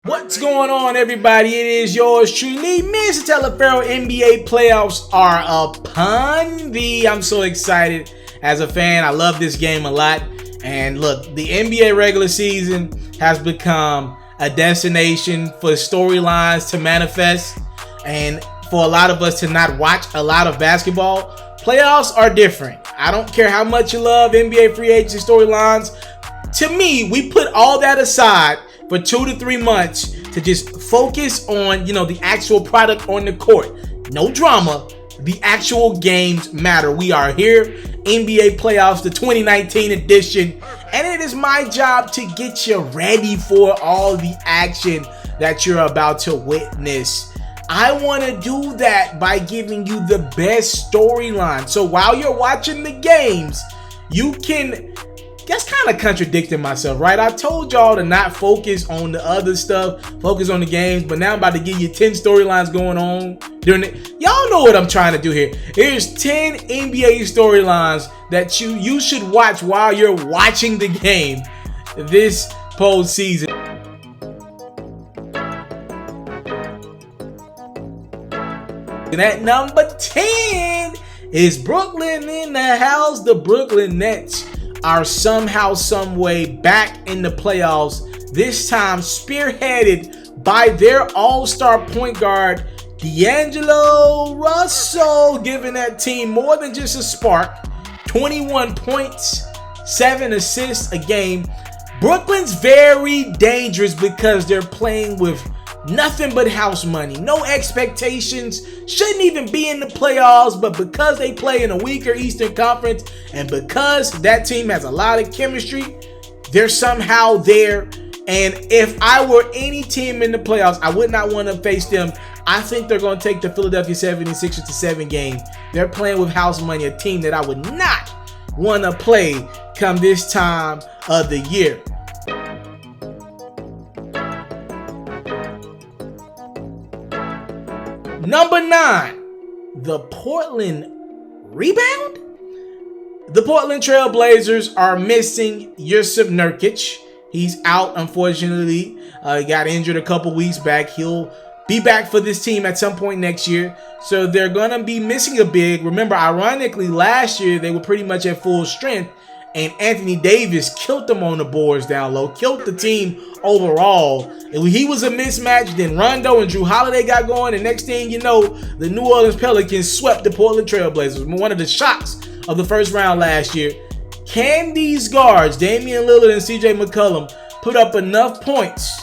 What's going on, everybody? It is yours truly, Mr. Taliaferro. NBA playoffs are upon thee. I'm so excited as a fan. I love this game a lot. And look, the NBA regular season has become a destination for storylines to manifest and for a lot of us to not watch a lot of basketball. Playoffs are different. I don't care how much you love NBA free agency storylines. To me, we put all that aside for 2 to 3 months to just focus on, the actual product on the court. No drama. The actual games matter. We are here, NBA playoffs, the 2019 edition, and it is my job to get you ready for all the action that you're about to witness. I want to do that by giving you the best storyline. So while you're watching the games, you can... That's kind of contradicting myself, right? I told y'all to not focus on the other stuff, focus on the games, but now I'm about to give you 10 storylines going on during it. Y'all know what I'm trying to do here. Here's 10 NBA storylines that you should watch while you're watching the game this postseason. And at number 10 is Brooklyn in the house. The Brooklyn Nets are somehow, some way back in the playoffs, this time spearheaded by their all-star point guard, D'Angelo Russell, giving that team more than just a spark. 21 points, 7 assists a game. Brooklyn's very dangerous because they're playing with nothing but house money. No expectations. Shouldn't even be in the playoffs, but because they play in a weaker Eastern Conference and because that team has a lot of chemistry, they're somehow there. And if I were any team in the playoffs, I would not want to face them. I think they're going to take the Philadelphia 76ers to 7 game. They're playing with house money, a team that I would not want to play come this time of the year. Number 9, the Portland Rebound. The Portland Trail Blazers are missing Jusuf Nurkic. He's out, unfortunately. He got injured a couple weeks back. He'll be back for this team at some point next year. So they're going to be missing a big. Remember, ironically, last year they were pretty much at full strength. And Anthony Davis killed them on the boards down low, killed the team overall. And he was a mismatch. Then Rondo and Drew Holiday got going. And next thing you know, the New Orleans Pelicans swept the Portland Trail Blazers. One of the shocks of the first round last year. Can these guards, Damian Lillard and CJ McCollum, put up enough points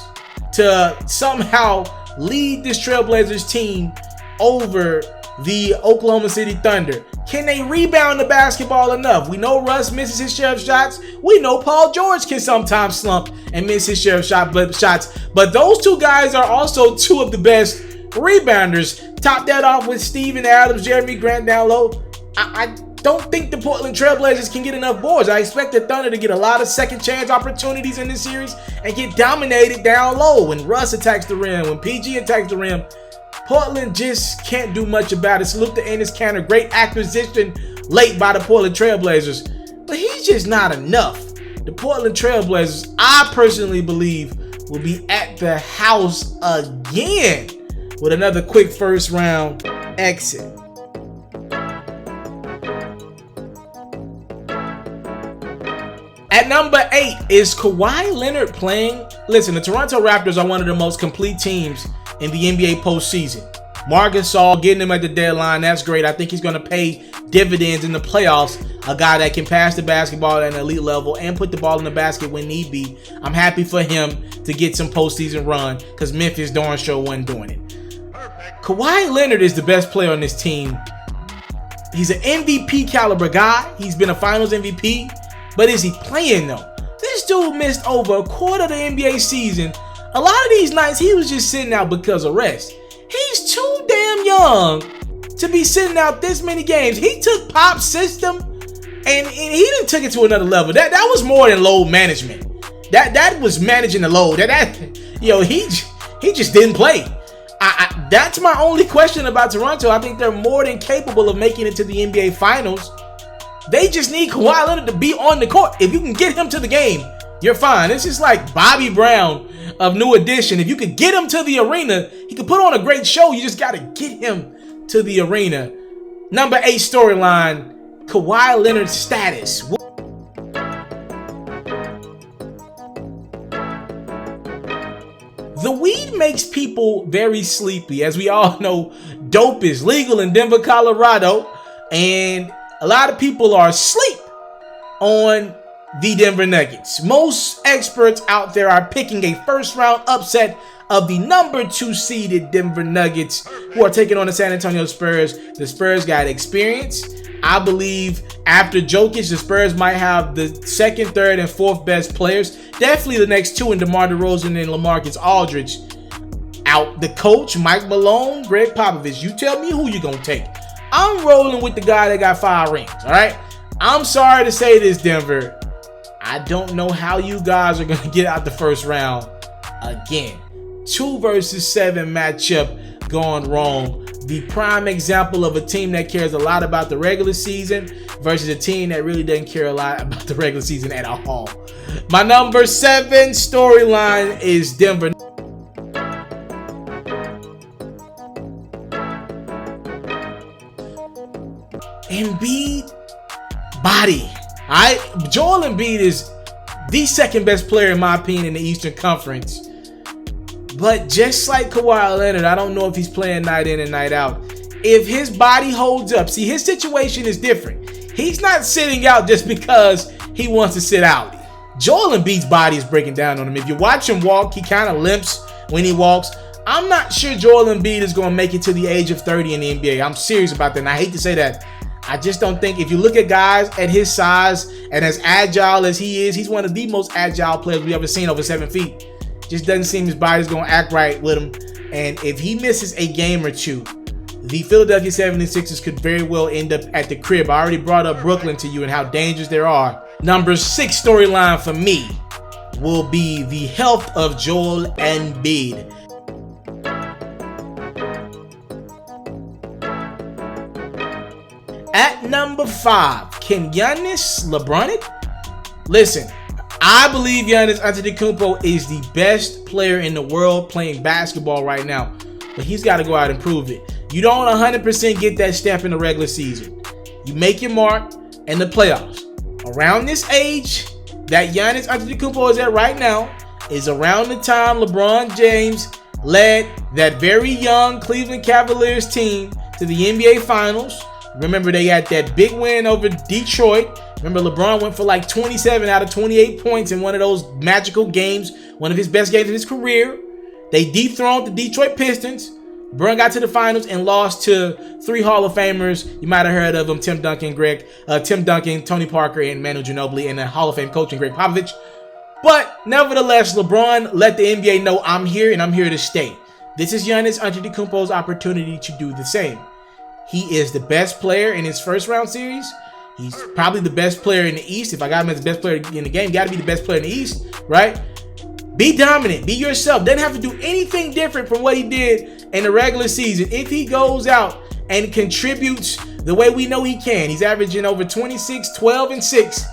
to somehow lead this Trailblazers team over the Oklahoma City Thunder? Can they rebound the basketball enough? We know Russ misses his share of shots. We know Paul George can sometimes slump and miss his share of shots. But those two guys are also two of the best rebounders. Top that off with Steven Adams, Jeremy Grant down low. I don't think the Portland Trailblazers can get enough boards. I expect the Thunder to get a lot of second chance opportunities in this series and get dominated down low. When Russ attacks the rim, when PG attacks the rim, Portland just can't do much about it. Salute to Enes Kanter. Great acquisition late by the Portland Trailblazers. But he's just not enough. The Portland Trailblazers, I personally believe, will be at the house again with another quick first round exit. At number 8 is Kawhi Leonard playing. Listen, the Toronto Raptors are one of the most complete teams in the NBA postseason. Marc Gasol getting him at the deadline, that's great. I think he's going to pay dividends in the playoffs. A guy that can pass the basketball at an elite level and put the ball in the basket when need be. I'm happy for him to get some postseason run because Memphis darn sure wasn't doing it. Kawhi Leonard is the best player on this team. He's an MVP caliber guy. He's been a finals MVP. But is he playing though? This dude missed over a quarter of the NBA season. A lot of these nights he was just sitting out because of rest. He's too damn young to be sitting out this many games. He took Pop's system and he didn't took it to another level. That was more than load management. That was managing the load. He just didn't play. That's my only question about Toronto. I think they're more than capable of making it to the NBA Finals. They just need Kawhi Leonard to be on the court. If you can get him to the game, you're fine. This is like Bobby Brown of New Edition. If you could get him to the arena, he could put on a great show. You just got to get him to the arena. Number 8 storyline, Kawhi Leonard's status. The weed makes people very sleepy. As we all know, dope is legal in Denver, Colorado, and a lot of people are asleep on the Denver Nuggets. Most experts out there are picking a first-round upset of the number 2 seeded Denver Nuggets, who are taking on the San Antonio Spurs. The Spurs got experience. I believe after Jokic, the Spurs might have the 2nd, 3rd, and 4th best players. Definitely the next 2 in DeMar DeRozan and LaMarcus Aldridge. Out the coach, Mike Malone, Greg Popovich. You tell me who you're going to take. I'm rolling with the guy that got 5 rings, all right? I'm sorry to say this, Denver. I don't know how you guys are going to get out the first round again. 2 versus 7 matchup gone wrong. The prime example of a team that cares a lot about the regular season versus a team that really doesn't care a lot about the regular season at all. My number 7 storyline is Denver. Embiid body. Joel Embiid is the 2nd best player in my opinion in the Eastern Conference. But just like Kawhi Leonard, I don't know if he's playing night in and night out. If his body holds up, see, his situation is different. He's not sitting out just because he wants to sit out. Joel Embiid's body is breaking down on him. If you watch him walk, he kind of limps when he walks. I'm not sure Joel Embiid is going to make it to the age of 30 in the NBA. I'm serious about that, and I hate to say that. I just don't think, if you look at guys at his size and as agile as he is, he's one of the most agile players we've ever seen over 7 feet. Just doesn't seem his body's going to act right with him. And if he misses a game or 2, the Philadelphia 76ers could very well end up at the crib. I already brought up Brooklyn to you and how dangerous there are. Number 6 storyline for me will be the health of Joel Embiid. At number 5, can Giannis LeBron it? Listen, I believe Giannis Antetokounmpo is the best player in the world playing basketball right now, but he's got to go out and prove it. You don't 100% get that step in the regular season. You make your mark in the playoffs. Around this age that Giannis Antetokounmpo is at right now is around the time LeBron James led that very young Cleveland Cavaliers team to the NBA Finals. Remember, they had that big win over Detroit. Remember, LeBron went for like 27 out of 28 points in one of those magical games, one of his best games of his career. They dethroned the Detroit Pistons. LeBron got to the finals and lost to 3 Hall of Famers. You might have heard of them: Tim Duncan, Tony Parker, and Manu Ginobili, and the Hall of Fame coach Greg Popovich. But nevertheless, LeBron let the NBA know, I'm here and I'm here to stay. This is Giannis Antetokounmpo's opportunity to do the same. He is the best player in his first round series. He's probably the best player in the East. If I got him as the best player in the game, got to be the best player in the East, right? Be dominant. Be yourself. Doesn't have to do anything different from what he did in the regular season. If he goes out and contributes the way we know he can, he's averaging over 26, 12, and 6.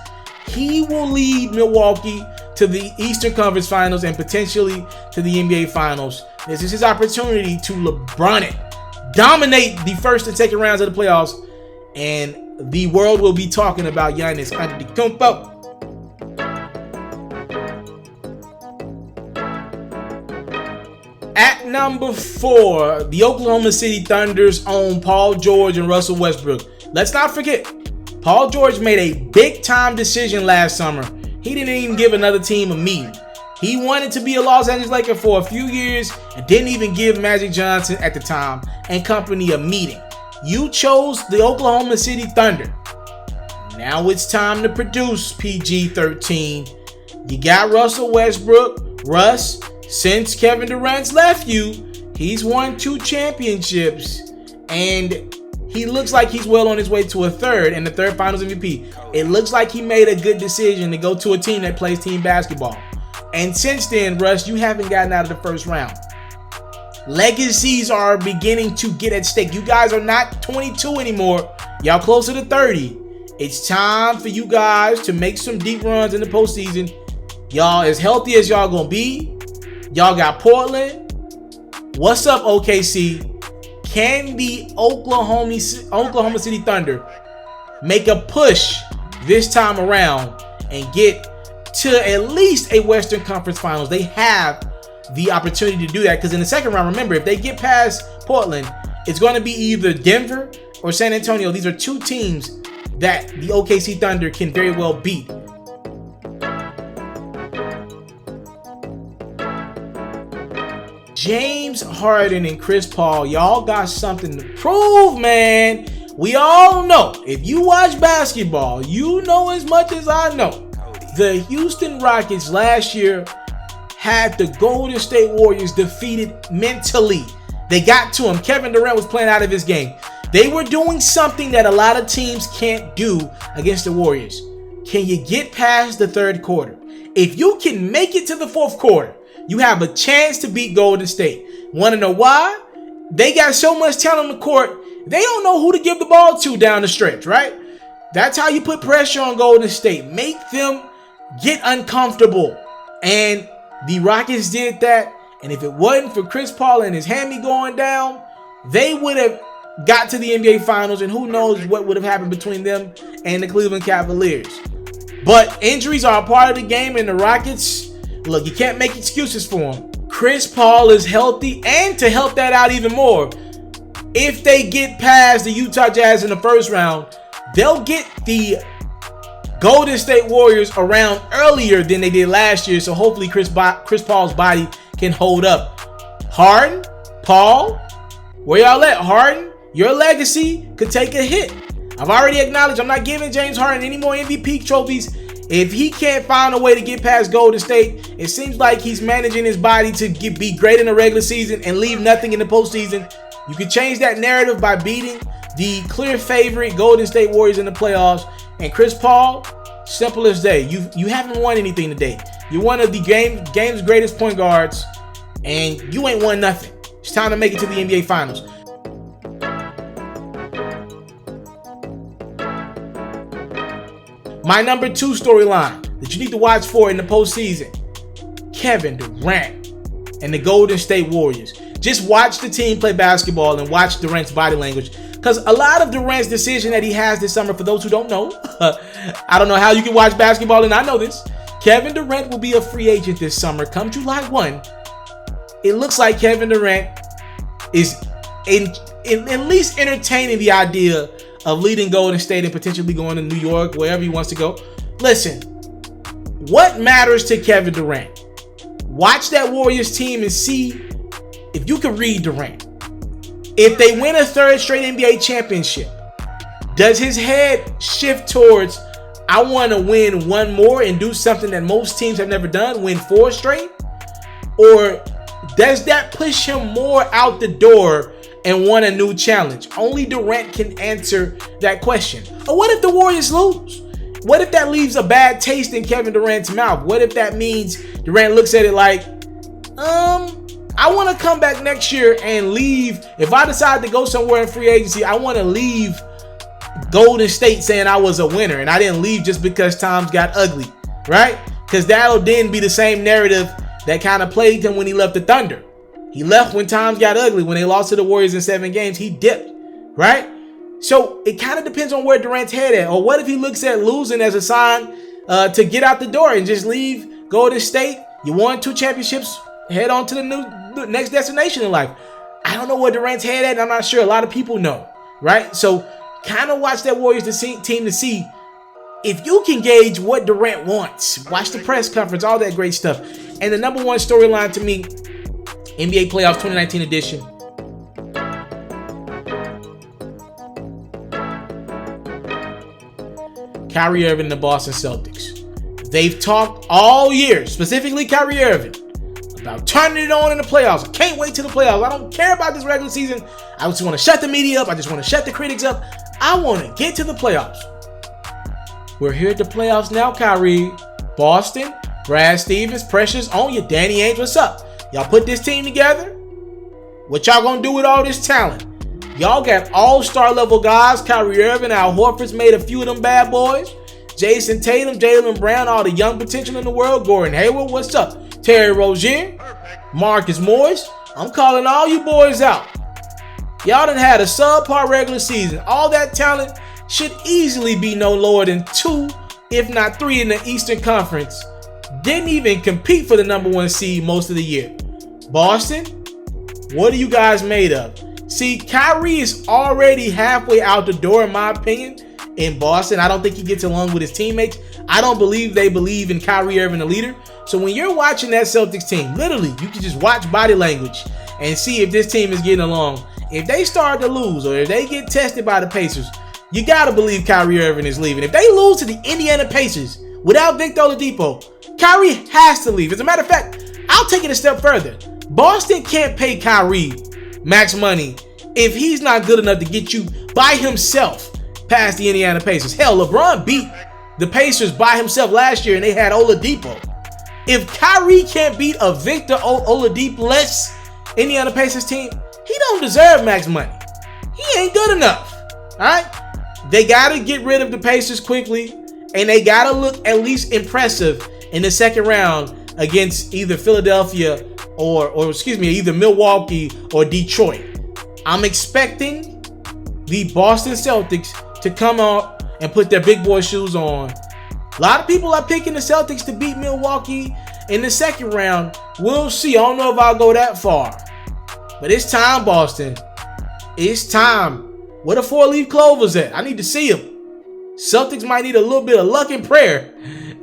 He will lead Milwaukee to the Eastern Conference Finals and potentially to the NBA Finals. This is his opportunity to LeBron it. Dominate the first and second rounds of the playoffs, and the world will be talking about Giannis Antetokounmpo. At number 4, the Oklahoma City Thunder's own Paul George and Russell Westbrook. Let's not forget, Paul George made a big-time decision last summer. He didn't even give another team a meeting. He wanted to be a Los Angeles Laker for a few years and didn't even give Magic Johnson at the time and company a meeting. You chose the Oklahoma City Thunder. Now it's time to produce, PG-13. You got Russell Westbrook. Russ, since Kevin Durant's left you, he's won 2 championships. And he looks like he's well on his way to a third and the third Finals MVP. It looks like he made a good decision to go to a team that plays team basketball. And since then, Russ, you haven't gotten out of the first round. Legacies are beginning to get at stake. You guys are not 22 anymore. Y'all closer to 30. It's time for you guys to make some deep runs in the postseason. Y'all as healthy as y'all gonna be. Y'all got Portland. What's up, OKC? Can the Oklahoma City Thunder make a push this time around and get to at least a Western Conference Finals? They have the opportunity to do that, because in the second round, remember, if they get past Portland, it's going to be either Denver or San Antonio. These are two teams that the OKC Thunder can very well beat. James Harden and Chris Paul, y'all got something to prove, man. We all know, if you watch basketball, you know as much as I know. The Houston Rockets last year had the Golden State Warriors defeated mentally. They got to him. Kevin Durant was playing out of his game. They were doing something that a lot of teams can't do against the Warriors. Can you get past the third quarter? If you can make it to the fourth quarter, you have a chance to beat Golden State. Want to know why? They got so much talent on the court, they don't know who to give the ball to down the stretch, right? That's how you put pressure on Golden State. Make them get uncomfortable. And the Rockets did that. And if it wasn't for Chris Paul and his hammy going down, they would have got to the NBA Finals, and who knows what would have happened between them and the Cleveland Cavaliers. But injuries are a part of the game, and the Rockets, look, you can't make excuses for them. Chris Paul is healthy, and to help that out even more, if they get past the Utah Jazz in the first round, they'll get the Golden State Warriors around earlier than they did last year, so hopefully Chris Paul's body can hold up. Harden, Paul, where y'all at? Harden, your legacy could take a hit. I've already acknowledged I'm not giving James Harden any more MVP trophies. If he can't find a way to get past Golden State, it seems like he's managing his body to be great in the regular season and leave nothing in the postseason. You can change that narrative by beating the clear favorite Golden State Warriors in the playoffs. And Chris Paul, simple as day. You haven't won anything today. You're one of the game's greatest point guards, and you ain't won nothing. It's time to make it to the NBA Finals. My number 2 storyline that you need to watch for in the postseason: Kevin Durant and the Golden State Warriors. Just watch the team play basketball and watch Durant's body language. Because a lot of Durant's decision that he has this summer, for those who don't know, I don't know how you can watch basketball and I know this. Kevin Durant will be a free agent this summer. Come July 1, it looks like Kevin Durant is at least entertaining the idea of leading Golden State and potentially going to New York, wherever he wants to go. Listen, what matters to Kevin Durant? Watch that Warriors team and see if you can read Durant. If they win a third straight NBA championship, does his head shift towards, I want to win one more and do something that most teams have never done, win 4 straight? Or does that push him more out the door and want a new challenge? Only Durant can answer that question. Or what if the Warriors lose? What if that leaves a bad taste in Kevin Durant's mouth? What if that means Durant looks at it like, I want to come back next year and leave. If I decide to go somewhere in free agency, I want to leave Golden State saying I was a winner and I didn't leave just because times got ugly, right? Because that'll then be the same narrative that kind of plagued him when he left the Thunder. He left when times got ugly. When they lost to the Warriors in 7 games, he dipped, right? So it kind of depends on where Durant's head at. Or what if he looks at losing as a sign to get out the door and just leave Golden State? You won 2 championships, head on to the next destination in life. I don't know where Durant's head at. I'm not sure. A lot of people know, right? So kind of watch that Warriors team to see if you can gauge what Durant wants. Watch the press conference, all that great stuff. And the number 1 storyline to me, NBA Playoffs 2019 edition. Kyrie Irving and the Boston Celtics. They've talked all year, specifically Kyrie Irving, about turning it on in the playoffs. I can't wait till the playoffs. I don't care about this regular season. I just want to shut the media up. I just want to shut the critics up. I want to get to the playoffs. We're here at the playoffs now, Kyrie. Boston, Brad Stevens, pressure's on you. Danny Ainge, what's up? Y'all put this team together? What y'all gonna do with all this talent? Y'all got all-star level guys. Kyrie Irving, Al Horford's made a few of them bad boys. Jason Tatum, Jaylen Brown, all the young potential in the world. Gordon Hayward, what's up? Terry Rozier, Marcus Morris. I'm calling all you boys out. Y'all done had a subpar regular season. All that talent should easily be no lower than 2, if not 3 in the Eastern Conference. Didn't even compete for the #1 seed most of the year. Boston, what are you guys made of? See, Kyrie is already halfway out the door, in my opinion, in Boston. I don't think he gets along with his teammates. I don't believe they believe in Kyrie Irving, the leader. So when you're watching that Celtics team, literally, you can just watch body language and see if this team is getting along. If they start to lose or if they get tested by the Pacers, you got to believe Kyrie Irving is leaving. If they lose to the Indiana Pacers without Victor Oladipo, Kyrie has to leave. As a matter of fact, I'll take it a step further. Boston can't pay Kyrie max money if he's not good enough to get you by himself past the Indiana Pacers. Hell, LeBron beat the Pacers by himself last year and they had Oladipo. If Kyrie can't beat a Victor Oladipo-less Indiana Pacers team, he don't deserve max money. He ain't good enough. All right? They got to get rid of the Pacers quickly, and they got to look at least impressive in the second round against either Philadelphia or either Milwaukee or Detroit. I'm expecting the Boston Celtics to come out and put their big boy shoes on. A lot of people are picking the Celtics to beat Milwaukee in the second round. We'll see. I don't know if I'll go that far. But it's time, Boston. It's time. Where the 4-leaf clovers at? I need to see them. Celtics might need a little bit of luck and prayer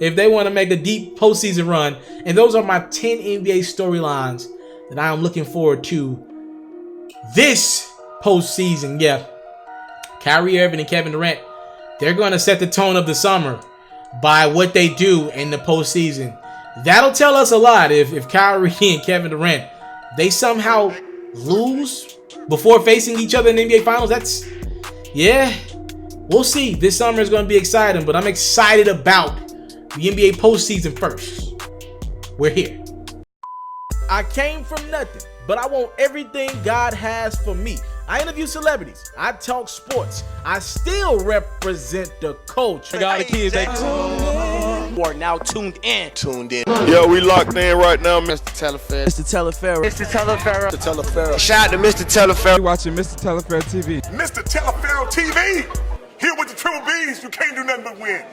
if they want to make a deep postseason run. And those are my 10 NBA storylines that I am looking forward to this postseason. Yeah. Kyrie Irving and Kevin Durant, they're going to set the tone of the summer by what they do in the postseason. That'll tell us a lot. If Kyrie and Kevin Durant, they somehow lose before facing each other in the NBA Finals, we'll see. This summer is going to be exciting, but I'm excited about the NBA postseason first. We're here. I came from nothing, but I want everything God has for me. I interview celebrities. I talk sports. I still represent the culture. I got the kids. You are now tuned in. Yo, we locked in right now, Mr.Taliaferro. Mr.Taliaferro. Mr.Taliaferro. Mr. Shout out to Mr. Taliaferro. You're watching Mr.Taliaferro TV. Mr. Taliaferro TV. Here with the Triple B's, you can't do nothing but win.